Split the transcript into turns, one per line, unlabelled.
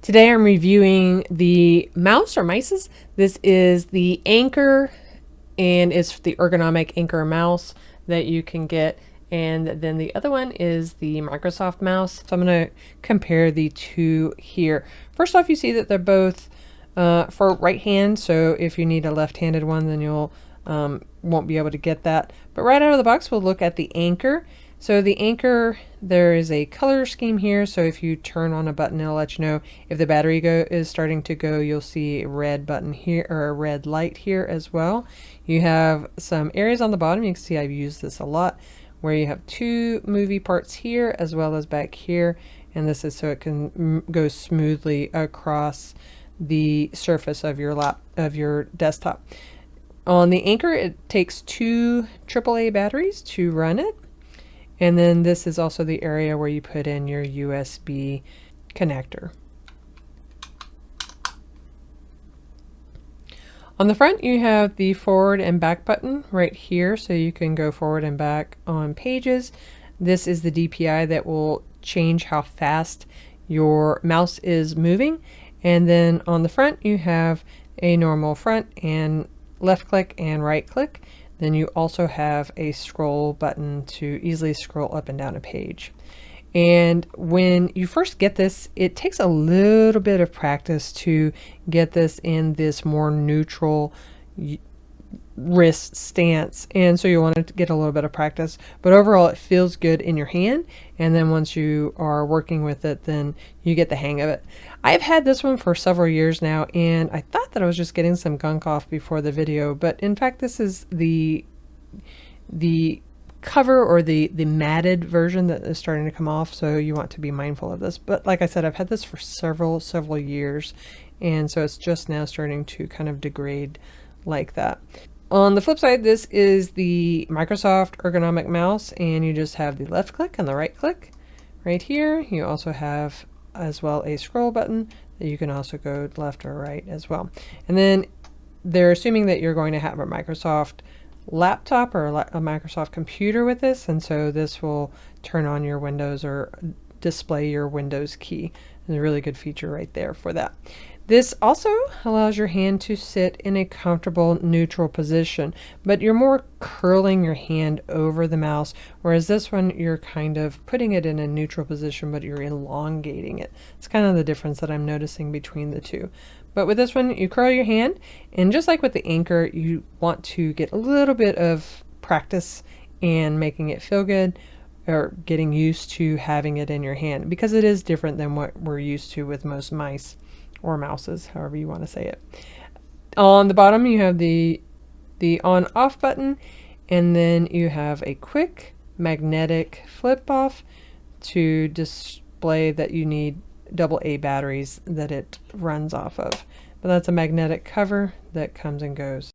Today I'm reviewing the mouse or mices. This is the Anker, and it's the ergonomic Anker mouse that you can get. And then the other one is the Microsoft mouse. So I'm going to compare the two here. First off, you see that they're both for right hand. So if you need a left-handed one, then you'll won't be able to get that. But right out of the box, we'll look at the Anker. So the Anker, there is a color scheme here. So if you turn on a button, it'll let you know if the battery is starting to go. You'll see a red button here, or a red light here as well. You have some areas on the bottom. You can see I've used this a lot, where you have two movie parts here as well as back here. And this is so it can go smoothly across the surface of your desktop. On the Anker, it takes two AAA batteries to run it. And then this is also the area where you put in your USB connector. On the front, you have the forward and back button right here, so you can go forward and back on pages. This is the DPI that will change how fast your mouse is moving. And then on the front, you have a normal front and left click and right click. Then you also have a scroll button to easily scroll up and down a page. And when you first get this, it takes a little bit of practice to get this in this more neutral wrist stance, and so you want to get a little bit of practice, but overall it feels good in your hand. And then once you are working with it, then you get the hang of it. I've had this one for several years now, and I thought that I was just getting some gunk off before the video, but in fact this is the cover, or the matted version that is starting to come off, so you want to be mindful of this. But like I said, I've had this for several years, and so it's just now starting to kind of degrade like that. On the flip side, this is the Microsoft Ergonomic Mouse, and you just have the left click and the right click right here. You also have as well a scroll button that you can also go left or right as well. And then they're assuming that you're going to have a Microsoft laptop or a Microsoft computer with this, and so this will turn on your Windows or display your Windows key. There's a really good feature right there for that. This also allows your hand to sit in a comfortable neutral position, but you're more curling your hand over the mouse, whereas this one you're kind of putting it in a neutral position, but you're elongating it. It's kind of the difference that I'm noticing between the two. But with this one, you curl your hand, and just like with the Anker, you want to get a little bit of practice and making it feel good, or getting used to having it in your hand, because it is different than what we're used to with most mice or mouses, however you want to say it. On the bottom, you have the on-off button, and then you have a quick magnetic flip off to display that you need AA batteries that it runs off of. But that's a magnetic cover that comes and goes.